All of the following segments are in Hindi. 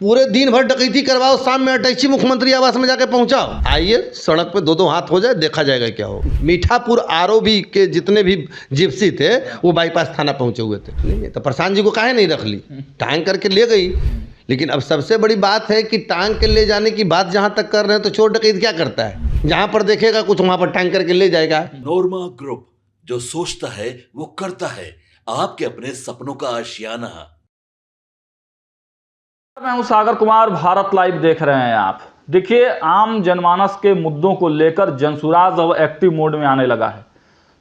पूरे दिन भर डकैती करवाओ, शाम में अटैची मुख्यमंत्री आवास में जाके पहुंचाओ। आइए सड़क पे दो दो हाथ हो जाए, देखा जाएगा क्या हो। मीठापुर आरओबी के जितने भी जिप्सी थे वो बाईपास थाना पहुंचे हुए थे। नहीं तो प्रशांत जी को काहे नहीं रख ली, टांग करके ले गई। लेकिन अब सबसे बड़ी बात है कि टांग के ले जाने की बात जहां तक कर रहे हैं तो चोर डकैत क्या करता है, जहां पर देखेगा कुछ वहां पर टांग करके ले जाएगा। नोरमा ग्रुप, जो सोचता है वो करता है। आपके अपने सपनों का आशियाना। मैं हूं सागर कुमार, भारत लाइव देख रहे हैं आप। देखिए, आम जनमानस के मुद्दों को लेकर जनसुराज अब एक्टिव मोड में आने लगा है।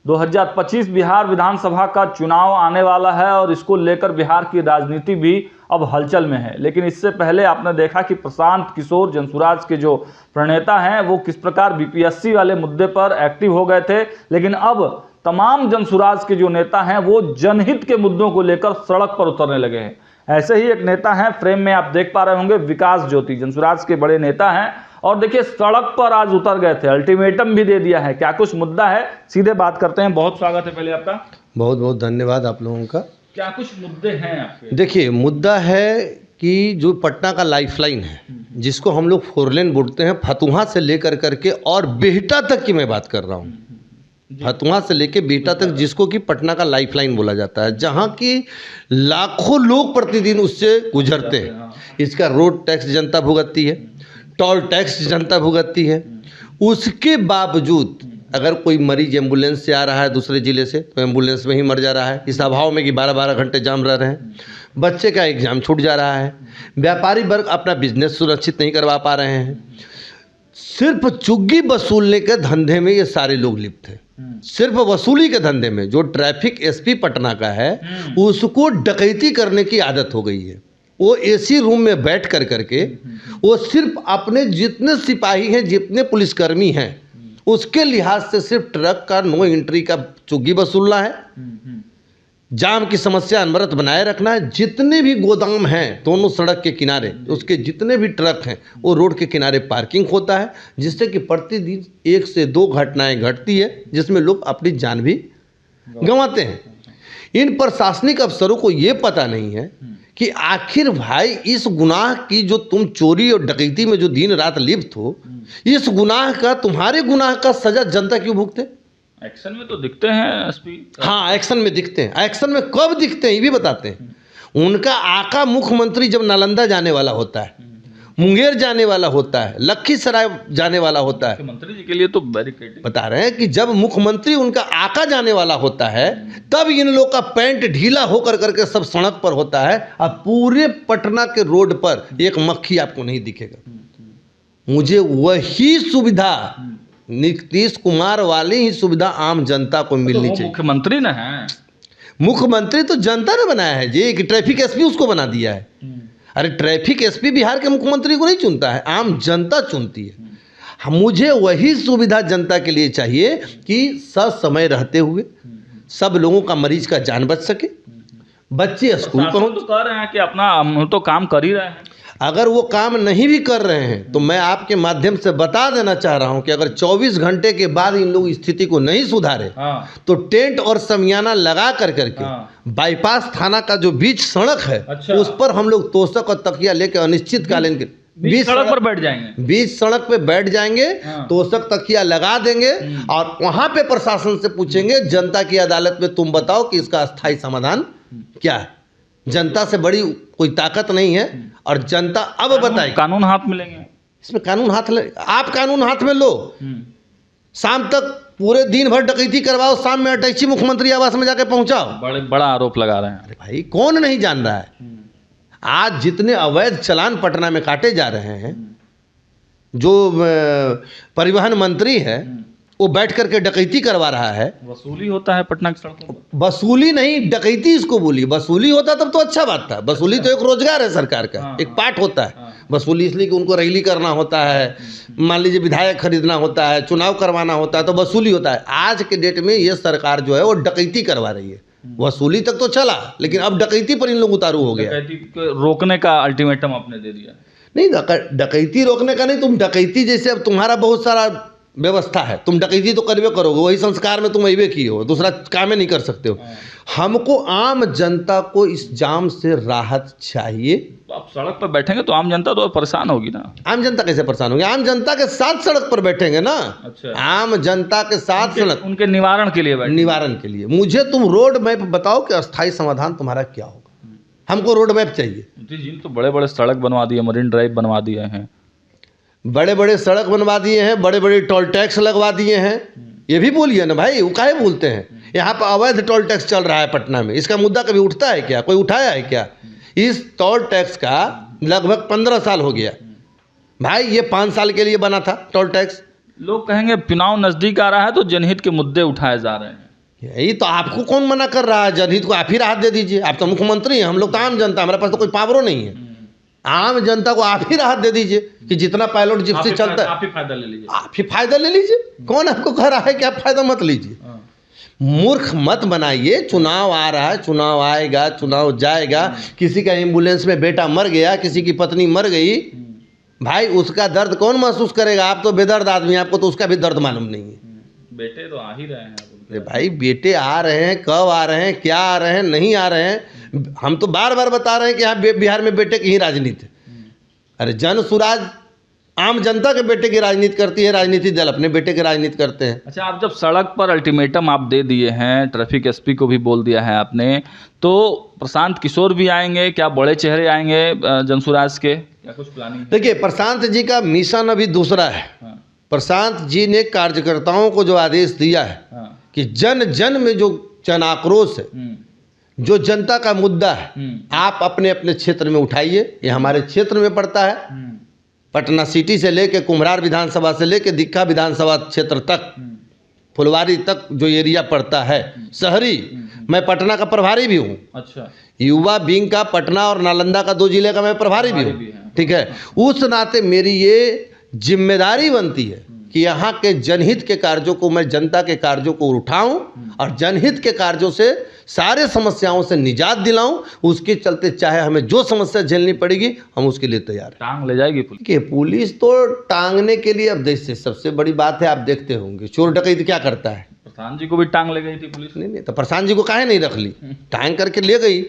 2025 बिहार विधानसभा का चुनाव आने वाला है और इसको लेकर बिहार की राजनीति भी अब हलचल में है। लेकिन इससे पहले आपने देखा कि प्रशांत किशोर जनसुराज के जो प्रणेता हैं वो किस प्रकार बीपीएससी वाले मुद्दे पर एक्टिव हो गए थे। लेकिन अब तमाम जनसुराज के जो नेता हैं वो जनहित के मुद्दों को लेकर सड़क पर उतरने लगे हैं। ऐसे ही एक नेता हैं, फ्रेम में आप देख पा रहे होंगे, विकास ज्योति जनसुराज के बड़े नेता हैं। और देखिए, सड़क पर आज उतर गए थे, अल्टीमेटम भी दे दिया है। क्या कुछ मुद्दा है, सीधे बात करते हैं। बहुत स्वागत है पहले आपका। बहुत बहुत धन्यवाद आप लोगों का। क्या कुछ मुद्दे हैं आपके? देखिए, मुद्दा है कि जो पटना का लाइफलाइन है, जिसको हम लोग 4 लेन बोलते हैं, फतुहा से लेकर करके और बिहटा तक की मैं बात कर रहा हूँ। फतुहा से लेके बिहटा तक, जिसको कि पटना का लाइफलाइन बोला जाता है, जहाँ की लाखों लोग प्रतिदिन उससे गुजरते हैं। इसका रोड टैक्स जनता भुगतती है, टोल टैक्स जनता भुगतती है। उसके बावजूद अगर कोई मरीज एम्बुलेंस से आ रहा है दूसरे ज़िले से, तो एम्बुलेंस में ही मर जा रहा है, इस अभाव में कि 12-12 घंटे जाम रह रहे हैं। बच्चे का एग्ज़ाम छूट जा रहा है। व्यापारी वर्ग अपना बिजनेस सुरक्षित नहीं करवा पा रहे हैं। सिर्फ चुग्गी वसूलने के धंधे में ये सारे लोग लिप्त हैं। सिर्फ वसूली के धंधे में। जो ट्रैफिक एसपी पटना का है उसको डकैती करने की आदत हो गई है। वो एसी रूम में बैठ कर करके वो सिर्फ अपने जितने सिपाही हैं, जितने पुलिसकर्मी हैं, उसके लिहाज से सिर्फ ट्रक का नो एंट्री का चुग्गी वसूलना है, जाम की समस्या अनवरत बनाए रखना है। जितने भी गोदाम हैं दोनों सड़क के किनारे, उसके जितने भी ट्रक हैं वो रोड के किनारे पार्किंग होता है, जिससे कि प्रतिदिन 1 से 2 घटनाएं घटती है, जिसमें लोग अपनी जान भी गंवाते हैं। इन प्रशासनिक अफसरों को ये पता नहीं है कि आखिर भाई इस गुनाह की, जो तुम चोरी और डकैती में जो दिन रात लिप्त हो, इस गुनाह का, तुम्हारे गुनाह का सजा जनता क्यों भुगते? एक्शन में तो दिखते हैं एसपी। हाँ, एक्शन में दिखते हैं। एक्शन में कब दिखते हैं ये भी बताते हैं। उनका आका मुख्यमंत्री जब नालंदा जाने वाला होता है, मुंगेर जाने वाला होता है, लखीसराय जाने वाला होता है, मुख्यमंत्री जी के लिए तो बैरिकेडिंग बता रहे हैं कि जब मुख्यमंत्री उनका आका जाने वाला होता है तब इन लोग का पैंट ढीला होकर करके सब सड़क पर होता है। अब पूरे पटना के रोड पर एक मक्खी आपको नहीं दिखेगा। मुझे वही सुविधा, नीतीश कुमार वाली ही सुविधा आम जनता को मिलनी चाहिए। मुख्यमंत्री न है, मुख्यमंत्री तो जनता ने बनाया है जी, कि ट्रैफिक एसपी उसको बना दिया है। अरे ट्रैफिक एसपी बिहार के मुख्यमंत्री को नहीं चुनता है, आम जनता चुनती है। मुझे वही सुविधा जनता के लिए चाहिए कि समय रहते हुए सब लोगों का, मरीज का जान बच सके, बच्चे स्कूल पहुंच। तो कह रहे हैं कि अपना हम तो काम कर ही रहे हैं। अगर वो काम नहीं भी कर रहे हैं तो मैं आपके माध्यम से बता देना चाह रहा हूं कि अगर 24 घंटे के बाद इन लोग स्थिति को नहीं सुधारे तो टेंट और समियाना लगा कर करके बाईपास थाना का जो बीच सड़क है, उस पर हम लोग तोशक और तकिया लेकर अनिश्चितकालीन के बीच सड़क पर बैठ जाएंगे। बीच सड़क पे बैठ जाएंगे, तोशक तकिया लगा देंगे और वहां पे प्रशासन से पूछेंगे, जनता की अदालत में तुम बताओ कि इसका अस्थायी समाधान क्या है। जनता से बड़ी कोई ताकत नहीं है और जनता अब बताए। कानून हाथ में लेंगे, इसमें कानून हाथ ले, आप कानून हाथ में लो। शाम तक पूरे दिन भर डकैती करवाओ, शाम में अटैची मुख्यमंत्री आवास में जाके पहुंचाओ। बड़ा आरोप लगा रहे हैं। अरे भाई, कौन नहीं जान रहा है आज जितने अवैध चालान पटना में काटे जा रहे हैं। जो परिवहन मंत्री है वो बैठ करके डकैती करवा रहा है। वसूली होता है पटना की सड़कों पर। वसूली नहीं, डकैती इसको बोली। वसूली होता तब तो अच्छा बात था। वसूली तो एक रोजगार है सरकार का, एक पार्ट होता है। वसूली इसलिए कि उनको रैली करना होता है, मान लीजिए विधायक खरीदना होता है, चुनाव करवाना होता है, तो वसूली होता है। आज के डेट में ये सरकार जो है वो डकैती करवा रही है। वसूली तक तो चला, लेकिन अब डकैती पर इन लोग उतारू हो गया। डकैती को रोकने का अल्टीमेटम आपने दे दिया। नहीं, डकैती रोकने का नहीं, तुम डकैती जैसे अब तुम्हारा बहुत सारा व्यवस्था है, तुम डकैती तो करबे करोगे, वही संस्कार में तुम अबे किए हो, दूसरा काम नहीं कर सकते हो। हमको आम जनता को इस जाम से राहत चाहिए। तो आप सड़क पर बैठेंगे तो आम जनता तो परेशान होगी ना। आम जनता कैसे परेशान होगी? आम जनता के साथ सड़क पर बैठेंगे ना। अच्छा। आम जनता के साथ सड़क, उनके निवारण के लिए बैठे। निवारण के लिए। मुझे तुम रोड मैप बताओ कि अस्थायी समाधान तुम्हारा क्या होगा। हमको रोड मैप चाहिए। जी तो बड़े बड़े सड़क बनवा दिए, मरीन ड्राइव बनवा दिए हैं, बड़े बड़े सड़क बनवा दिए हैं, बड़े बड़े टोल टैक्स लगवा दिए हैं। ये भी बोलिए ना भाई, वो काहे बोलते हैं? यहाँ पर अवैध टोल टैक्स चल रहा है पटना में, इसका मुद्दा कभी उठता है क्या? कोई उठाया है क्या? इस टोल टैक्स का लगभग 15 साल हो गया भाई, ये 5 साल के लिए बना था टोल टैक्स। लोग कहेंगे चुनाव नजदीक आ रहा है तो जनहित के मुद्दे उठाए जा रहे हैं। यही तो, आपको कौन मना कर रहा है? जनहित को आप ही राहत दे दीजिए। आप तो मुख्यमंत्री हैं, हम लोग तो आम जनता, हमारे पास तो कोई पावरों नहीं है। आम जनता को आप ही राहत दे दीजिए कि जितना पायलट जिप्सी चलता है आप ही फायदा ले लीजिए। आप ही फायदा ले लीजिए। कौन आपको कह रहा है कि आप फायदा मत लीजिए? मूर्ख मत बनाइए। चुनाव आ रहा है, चुनाव आएगा, चुनाव जाएगा। किसी का एम्बुलेंस में बेटा मर गया, किसी की पत्नी मर गई, भाई उसका दर्द कौन महसूस करेगा? आप तो बेदर्द आदमी, आपको तो उसका भी दर्द मालूम नहीं है। बेटे तो आ ही रहे हैं। अरे भाई बेटे आ रहे हैं, कब आ रहे हैं, क्या आ रहे हैं, नहीं आ रहे हैं। हम तो बार बार बता रहे हैं कि यहाँ बिहार में बेटे की ही राजनीति। अरे जन सुराज आम जनता के बेटे की राजनीति करती है, राजनीतिक दल अपने बेटे की राजनीति करते हैं। अच्छा, आप जब सड़क पर अल्टीमेटम आप दे दिए हैं, ट्रैफिक एसपी को भी बोल दिया है आपने, तो प्रशांत किशोर भी आएंगे क्या? बड़े चेहरे आएंगे जनसुराज के? क्या कुछ प्लानिंग? देखिए, प्रशांत जी का मिशन अभी दूसरा है। प्रशांत जी ने कार्यकर्ताओं को जो आदेश दिया है कि जन जन में जो जन आक्रोश है, जो जनता का मुद्दा है, आप अपने अपने क्षेत्र में उठाइए। ये हमारे क्षेत्र में पड़ता है, पटना सिटी से लेके कुम्हरार विधानसभा से लेके दीघा विधानसभा क्षेत्र तक, फुलवारी तक जो एरिया पड़ता है शहरी। मैं पटना का प्रभारी भी हूँ। अच्छा। युवा विंग का पटना और नालंदा का 2 जिले का मैं प्रभारी भी हूँ। ठीक है, उस नाते मेरी ये जिम्मेदारी बनती है कि यहाँ के जनहित के कार्यों को मैं जनता के कार्यों को उठाऊं और जनहित के कार्यों से सारे समस्याओं से निजात दिलाऊं। उसके चलते चाहे हमें जो समस्या झेलनी पड़ेगी, हम उसके लिए तैयार हैं। टांग ले जाएगी पुलिस? कि पुलिस तो टांगने के लिए, अब देखिए सबसे बड़ी बात है, आप देखते होंगे चोर डकैत क्या करता है। प्रशांत जी को भी टांग ले गई थी पुलिस। नहीं, तो प्रशांत जी को काहे नहीं रख ली? टांग करके ले गई।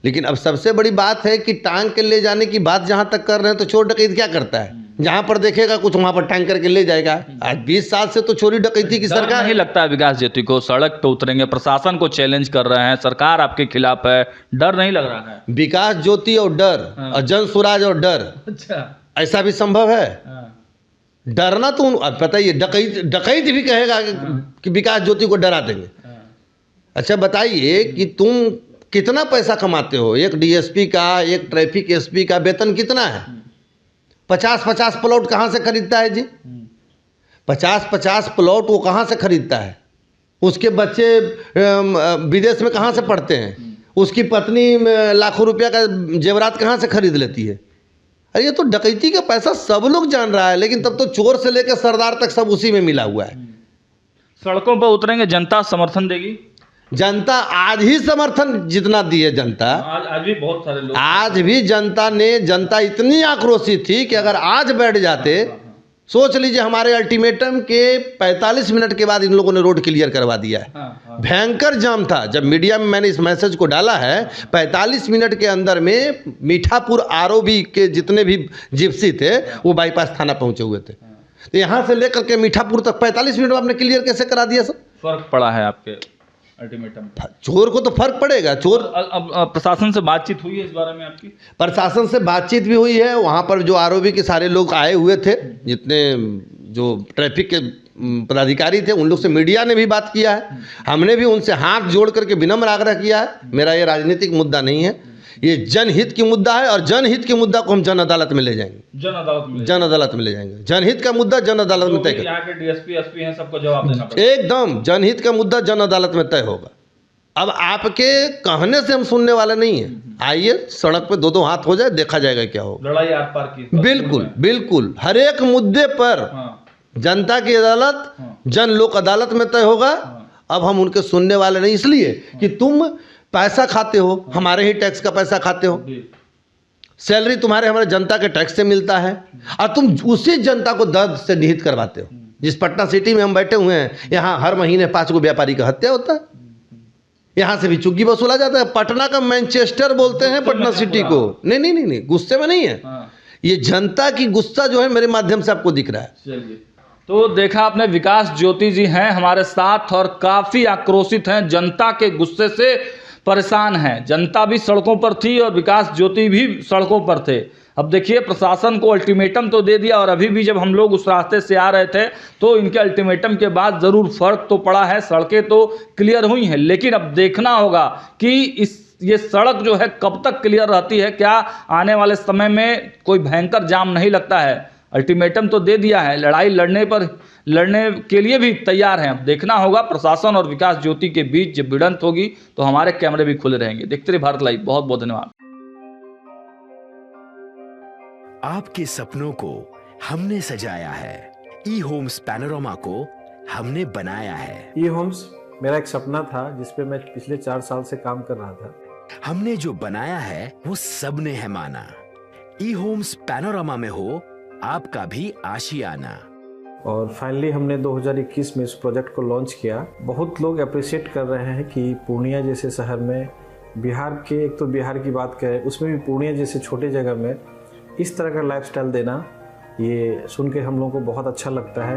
लेकिन अब सबसे बड़ी बात है कि टांग के ले जाने की बात जहाँ तक कर रहे हैं, तो चोर डकैत क्या करता है? जहाँ पर देखेगा कुछ वहाँ पर टांग करके ले जाएगा। आज 20 साल से तो चोरी डकैती की सरकार नहीं लगता है विकास ज्योति को? सड़क पे उतरेंगे, प्रशासन को चैलेंज कर रहे हैं, सरकार आपके खिलाफ है, डर नहीं लग रहा है? विकास ज्योति और डर और जन सुराज और डर, अच्छा, ऐसा भी संभव है? डरना तो पता ही, डकैत भी कहेगा कि विकास ज्योति को डरा देंगे। अच्छा बताइए कि तुम कितना पैसा कमाते हो? एक डीएसपी का, एक ट्रैफिक एसपी का वेतन कितना है? 50-50 प्लॉट कहाँ से खरीदता है जी? 50-50 प्लॉट वो कहाँ से खरीदता है? उसके बच्चे विदेश में कहाँ से पढ़ते हैं? उसकी पत्नी लाखों रुपया का जेवरात कहाँ से खरीद लेती है? अरे ये तो डकैती का पैसा सब लोग जान रहा है, लेकिन तब तो चोर से लेकर सरदार तक सब उसी में मिला हुआ है। सड़कों पर उतरेंगे, जनता समर्थन देगी? जनता आज ही समर्थन जितना दी है जनता, आज भी बहुत सारे लोग, आज भी जनता इतनी आक्रोशित थी कि अगर आज बैठ जाते, सोच लीजिए हमारे अल्टीमेटम के 45 मिनट के बाद इन लोगों ने रोड क्लियर करवा दिया है। भयंकर जाम था। जब मीडिया में मैंने इस मैसेज को डाला है, 45 मिनट के अंदर में मीठापुर आरओबी के जितने भी जिप्सी थे वो बाईपास थाना पहुंचे हुए थे। तो यहाँ से लेकर के मीठापुर तक 45 मिनट में आपने क्लियर कैसे करा दिया सर? फर्क पड़ा है आपके अल्टीमेटम? चोर को तो फर्क पड़ेगा। चोर, अब प्रशासन से बातचीत हुई है इस बारे में आपकी? प्रशासन से बातचीत भी हुई है। वहाँ पर जो आरओबी के सारे लोग आए हुए थे, जितने जो ट्रैफिक के पदाधिकारी थे, उन लोग से मीडिया ने भी बात किया है। हमने भी उनसे हाथ जोड़ करके विनम्र आग्रह किया है। मेरा ये राजनीतिक मुद्दा नहीं है, ये जनहित की मुद्दा है और जनहित के मुद्दा को हम जन अदालत में ले जाएंगे। जन अदालत में ले जाएंगे। जनहित का मुद्दा जन अदालत में तय कर, यहाँ के डीएसपी एसपी हैं, सबको जवाब देना पड़ेगा। एकदम जनहित का मुद्दा जन अदालत में तय होगा। अब आपके कहने से हम सुनने वाले नहीं है। आइए सड़क पे 2-2 हाथ हो जाए, देखा जाएगा क्या होगा। लड़ाई आर पार की, बिल्कुल हर एक मुद्दे पर जनता की अदालत, जन लोक अदालत में तय होगा। अब हम उनके सुनने वाले नहीं, इसलिए कि तुम पैसा खाते हो, हमारे ही टैक्स का पैसा खाते हो। सैलरी तुम्हारे हमारे जनता के टैक्स से मिलता है और तुम उसी जनता को दर्द से निहित करवाते हो। जिस पटना सिटी में हम बैठे हुए हैं, यहाँ हर महीने 5 को व्यापारी का हत्या होता है, यहाँ से भी चुग्गी वसूला जाता है। पटना का मैनचेस्टर बोलते हैं पटना सिटी को। नहीं नहीं नहीं नहीं, गुस्से में नहीं है, ये जनता की गुस्सा जो है मेरे माध्यम से आपको दिख रहा है। चलिए, तो देखा आपने, विकास ज्योति जी हैं हमारे साथ और काफ़ी आक्रोशित हैं, जनता के गुस्से से परेशान हैं। जनता भी सड़कों पर थी और विकास ज्योति भी सड़कों पर थे। अब देखिए, प्रशासन को अल्टीमेटम तो दे दिया, और अभी भी जब हम लोग उस रास्ते से आ रहे थे तो इनके अल्टीमेटम के बाद ज़रूर फर्क तो पड़ा है, सड़कें तो क्लियर हुई हैं, लेकिन अब देखना होगा कि ये सड़क जो है कब तक क्लियर रहती है। क्या आने वाले समय में कोई भयंकर जाम नहीं लगता है? अल्टीमेटम तो दे दिया है, लड़ाई लड़ने के लिए भी तैयार हैं। अब देखना होगा प्रशासन और विकास ज्योति के बीच जब भिड़ंत होगी तो हमारे कैमरे भी खुले रहेंगे। देखते रहिए भारत लाइव। बहुत बहुत धन्यवाद। आपके सपनों को हमने सजाया है, ई होम्स पैनोरामा को हमने बनाया है। ई होम्स मेरा एक सपना था जिस पे मैं पिछले 4 साल से काम कर रहा था। हमने जो बनाया है वो सबने है माना। ई होम्स पैनोरामा में हो आपका भी आशियाना। और फाइनली हमने 2021 में इस प्रोजेक्ट को लॉन्च किया। बहुत लोग अप्रिशिएट कर रहे हैं कि पूर्णिया जैसे शहर में, बिहार के, एक तो बिहार की बात करें उसमें भी पूर्णिया जैसे छोटे जगह में इस तरह का लाइफस्टाइल देना, ये सुन के हम लोगों को बहुत अच्छा लगता है।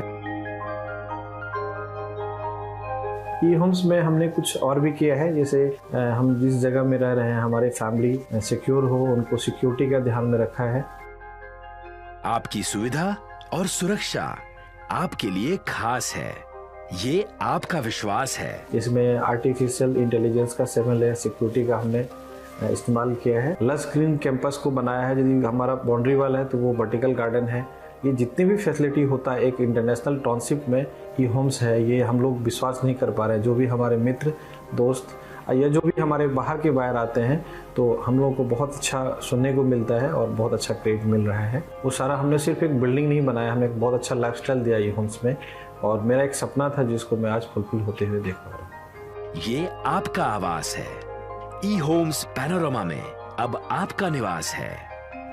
ई होम्स में हमने कुछ और भी किया है, जैसे हम जिस जगह में रह रहे हैं हमारे फैमिली सिक्योर हो, उनको सिक्योरिटी का ध्यान में रखा है। आपकी सुविधा और सुरक्षा आपके लिए खास है, ये आपका विश्वास है। इसमें आर्टिफिशियल इंटेलिजेंस का 7 लेयर सिक्योरिटी का हमने इस्तेमाल किया है। लस ग्रीन कैंपस को बनाया है। यदि हमारा बाउंड्री वाल है तो वो वर्टिकल गार्डन है। ये जितनी भी फैसिलिटी होता है एक इंटरनेशनल टाउनशिप में ई होम्स है, ये हम लोग विश्वास नहीं कर पा रहे हैं। जो भी हमारे मित्र दोस्त या जो भी हमारे बाहर के बाहर आते हैं तो हम लोगों को बहुत अच्छा सुनने को मिलता है और बहुत अच्छा क्रेडिट मिल रहा है। वो सारा हमने सिर्फ एक बिल्डिंग नहीं बनाया, हमें एक बहुत अच्छा लाइफस्टाइल दिया ई होम्स में, और मेरा एक सपना था जिसको मैं आज फुलफिल होते हुए देख पा रहा हूँ। ये आपका आवास है। ई होम्स पैनोरामा में अब आपका निवास है।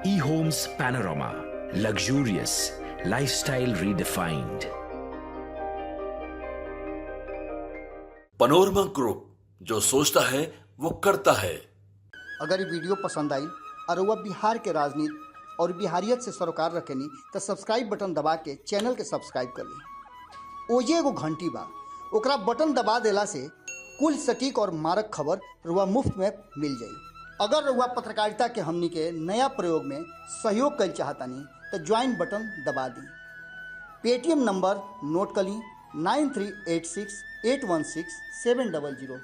E homes Panorama, luxurious lifestyle redefined. Panorama group, जो सोचता है वो करता है। अगर ये वीडियो पसंद आई और वह बिहार के राजनीति और बिहारियत से सरोकार रखेनी तो सब्सक्राइब बटन दबा के चैनल के सब्सक्राइब कर ली। ओजे एगो घंटी बा, ओकरा बटन दबा देला से कुल सटीक और मारक खबर रुआ मुफ्त में मिल जाई। अगर रुआ पत्रकारिता के हमनी के नया प्रयोग में सहयोग कर चाहतानी तो ज्वाइन बटन दबा दी। पेटीएम नंबर नोट कर ली 9386816700।